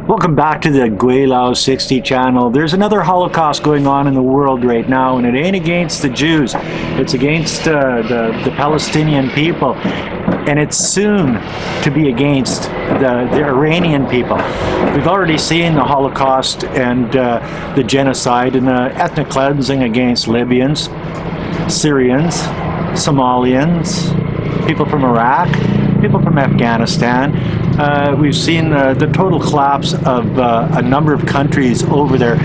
Welcome back to the Gweilo 60 channel. There's another Holocaust going on in the world right now, and it ain't against the Jews. It's against the Palestinian people, and it's soon to be against the Iranian people. We've already seen the Holocaust and the genocide and the ethnic cleansing against Libyans, Syrians, Somalians, people from Iraq, people from Afghanistan. We've seen the total collapse of a number of countries over there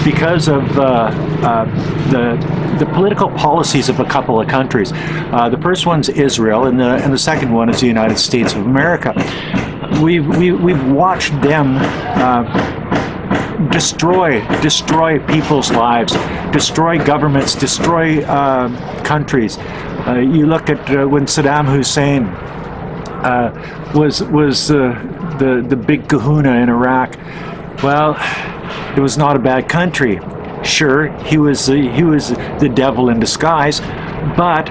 because of the political policies of a couple of countries. The first one's Israel, and the second one is the United States of America. We've watched them destroy people's lives, destroy governments, destroy countries. You look at when Saddam Hussein was the big kahuna in Iraq. Well, it was not a bad country. Sure, he was the devil in disguise, but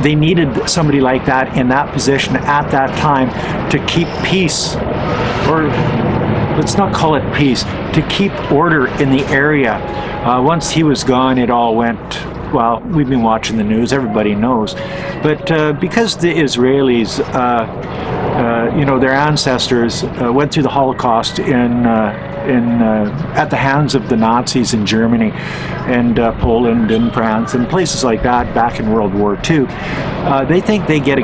they needed somebody like that in that position at that time to keep peace, or let's not call it peace, to keep order in the area. Once he was gone, it all went, well, we've been watching the news, everybody knows. But because the Israelis, their ancestors went through the Holocaust at the hands of the Nazis in Germany and Poland and France and places like that back in World War II, they think they get a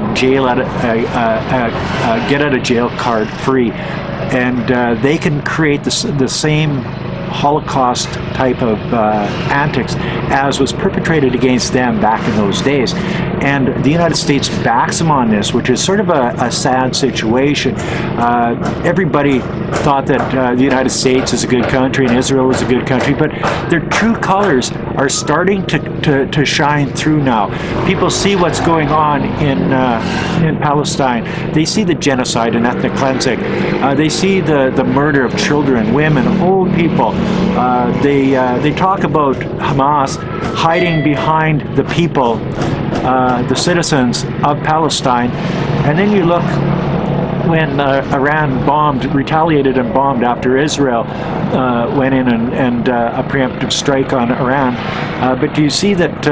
get out of jail card free, and they can create the same Holocaust type of antics as was perpetrated against them back in those days. And the United States backs them on this, which is sort of a sad situation. Everybody thought that the United States is a good country and Israel is a good country, but their true colors are starting to shine through now. People see what's going on in Palestine. They see the genocide and ethnic cleansing. They see the murder of children, women, old people. They talk about Hamas hiding behind the people, the citizens of Palestine, and then you look when Iran retaliated and bombed after Israel went in and a preemptive strike on Iran. But do you see that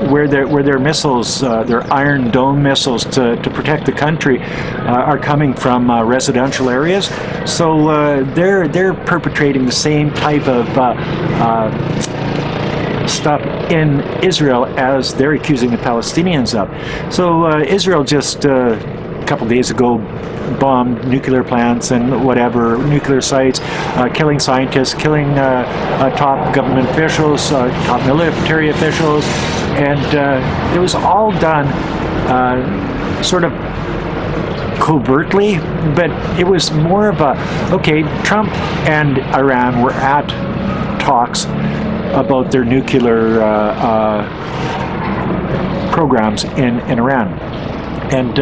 where their missiles, their Iron Dome missiles to protect the country, are coming from residential areas? So they're perpetrating the same type of stuff in Israel as they're accusing the Palestinians of. So Israel just a couple days ago bombed nuclear plants and whatever, nuclear sites, killing scientists, killing top government officials, top military officials, and it was all done sort of covertly, but it was more of a, okay, Trump and Iran were at talks about their nuclear programs in Iran. And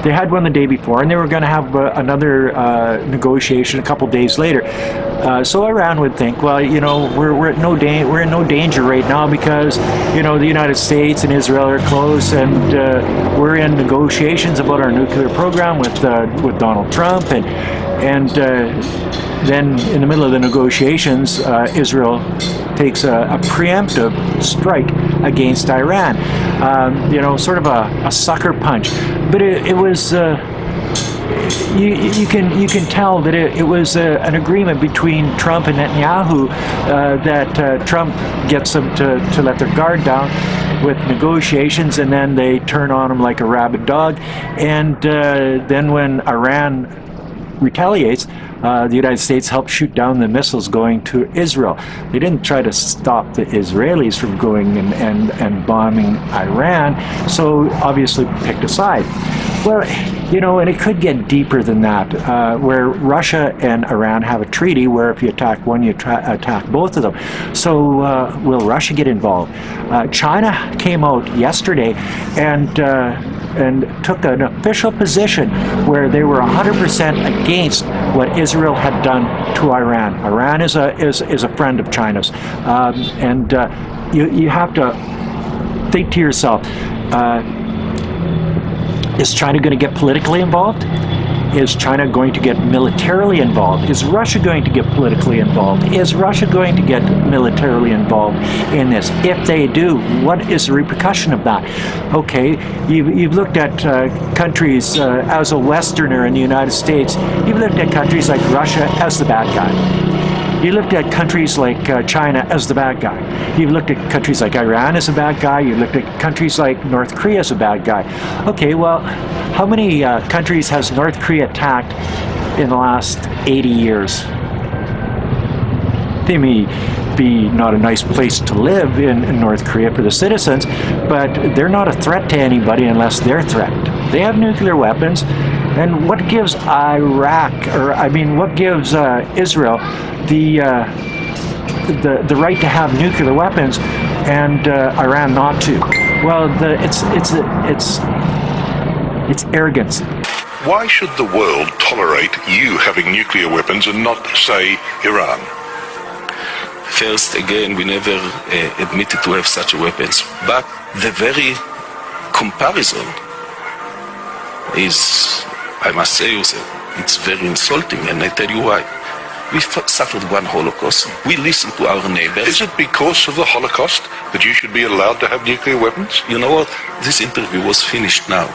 they had one the day before, and they were going to have another negotiation a couple days later. So Iran would think, well, we're in no danger right now because the United States and Israel are close, and we're in negotiations about our nuclear program with Donald Trump, and then in the middle of the negotiations, Israel takes a preemptive strike against Iran. Sort of a sucker punch. But it was, you can tell that it was an agreement between Trump and Netanyahu that Trump gets them to let their guard down with negotiations, and then they turn on him like a rabid dog. And then when Iran retaliates, the United States helped shoot down the missiles going to Israel. They didn't try to stop the Israelis from going and bombing Iran, so obviously picked a side. Well, and it could get deeper than that, where Russia and Iran have a treaty where if you attack one, you attack both of them. So will Russia get involved? China came out yesterday and took an official position where they were 100% against what Israel had done to Iran. Iran is a friend of China's, and you have to think to yourself, is China going to get politically involved? Is China going to get militarily involved? Is Russia going to get politically involved? Is Russia going to get militarily involved in this? If they do, what is the repercussion of that? Okay, you've looked at countries, as a Westerner in the United States, you've looked at countries like Russia as the bad guy. You looked at countries like China as the bad guy. You've looked at countries like Iran as a bad guy. You've looked at countries like North Korea as a bad guy. Okay, well, how many countries has North Korea attacked in the last 80 years? They may be not a nice place to live in North Korea for the citizens, but they're not a threat to anybody unless they're threatened. They have nuclear weapons, and what gives Iraq, or I mean, what gives Israel the right to have nuclear weapons and Iran not to? Well, it's arrogance. Why should the world tolerate you having nuclear weapons and not, say, Iran? First, again, we never admitted to have such weapons, but the very comparison is, I must say, it's very insulting, and I tell you why. We suffered one Holocaust. We listened to our neighbors. Is it because of the Holocaust that you should be allowed to have nuclear weapons? You know what? This interview was finished now.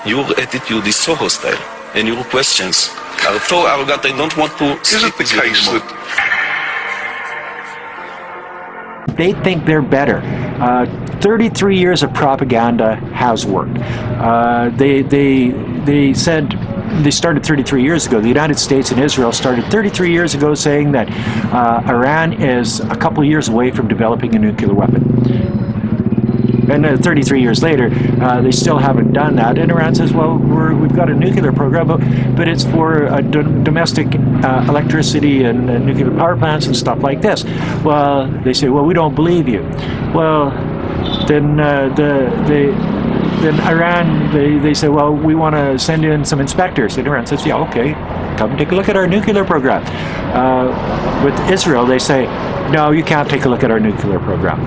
Your attitude is so hostile, and your questions are so arrogant. I don't want to speak with you anymore. They think they're better. 33 years of propaganda has worked. They said, they started 33 years ago. The United States and Israel started 33 years ago saying that Iran is a couple of years away from developing a nuclear weapon. And 33 years later, they still haven't done that. And Iran says, well, we've got a nuclear program, but it's for domestic electricity and nuclear power plants and stuff like this. Well, they say, well, we don't believe you. Well, then Iran, they say, well, we want to send in some inspectors. And Iran says, yeah, okay, come take a look at our nuclear program. With Israel, they say, no, you can't take a look at our nuclear program.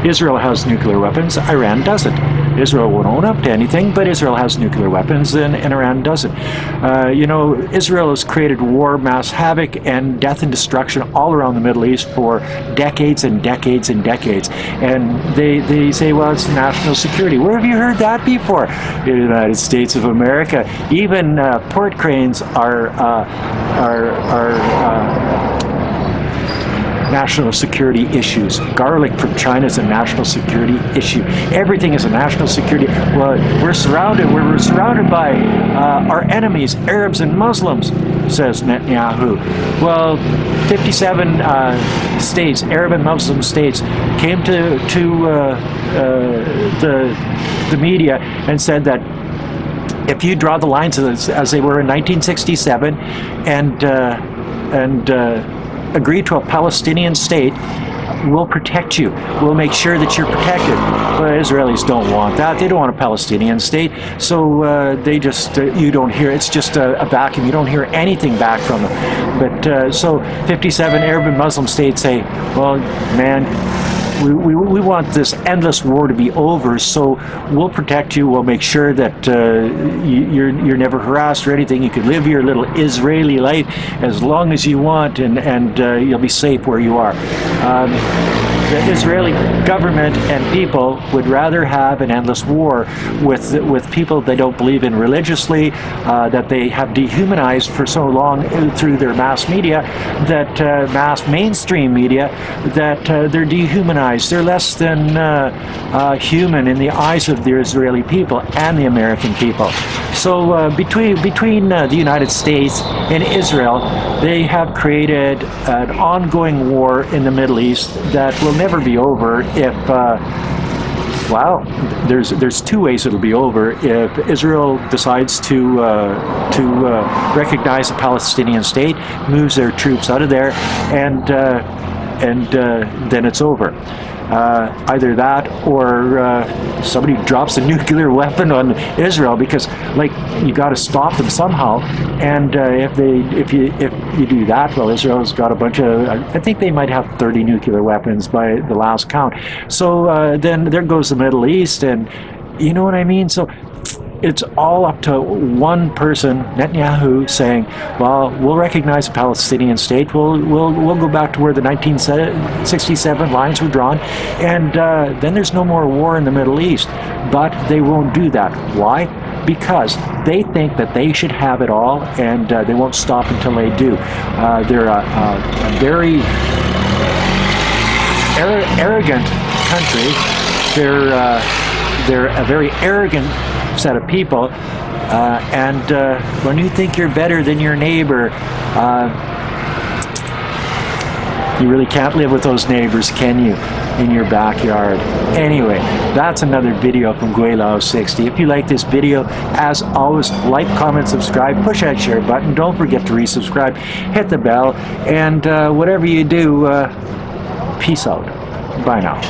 Israel has nuclear weapons, Iran doesn't. Israel won't own up to anything, but Israel has nuclear weapons and Iran doesn't. You know, Israel has created war, mass havoc, and death and destruction all around the Middle East for decades and decades and decades. And they say, well, it's national security. Where have you heard that before? In the United States of America. Even port cranes are national security issues. Garlic from China is a national security issue. Everything is a national security. Well, we're surrounded by our enemies, Arabs and Muslims, says Netanyahu. Well, 57 states, Arab and Muslim states, came to the media and said that if you draw the lines as they were in 1967 and agree to a Palestinian state, we'll protect you. We'll make sure that you're protected. But Israelis don't want that. They don't want a Palestinian state. So they just, you don't hear, it's just a vacuum. You don't hear anything back from them. But so 57 Arab and Muslim states say, well, man, we want this endless war to be over, so we'll protect you. We'll make sure that you're never harassed or anything. You can live your little Israeli life as long as you want, and you'll be safe where you are. The Israeli government and people would rather have an endless war with people they don't believe in religiously, that they have dehumanized for so long through their mass media, that mass mainstream media, that they're dehumanized. They're less than human in the eyes of the Israeli people and the American people. So between the United States and Israel, they have created an ongoing war in the Middle East that will never be over if, well, there's two ways it'll be over. If Israel decides to recognize a Palestinian state, moves their troops out of there, and then it's over. Either that or somebody drops a nuclear weapon on Israel, because like you got to stop them somehow. And if you do that, well, Israel's got a bunch of, I think they might have 30 nuclear weapons by the last count. So then there goes the Middle East, and you know what I mean. So it's all up to one person, Netanyahu, saying, well, we'll recognize a Palestinian state, we'll go back to where the 1967 lines were drawn, and then there's no more war in the Middle East. But they won't do that. Why? Because they think that they should have it all, and they won't stop until they do. They're a very arrogant country. They're a very arrogant set of people, and when you think you're better than your neighbor, you really can't live with those neighbors, can you, in your backyard? Anyway, that's another video from Gweilo 60. If you like this video, as always, like, comment, subscribe, push that share button. Don't forget to resubscribe, hit the bell, and whatever you do, peace out. Bye now.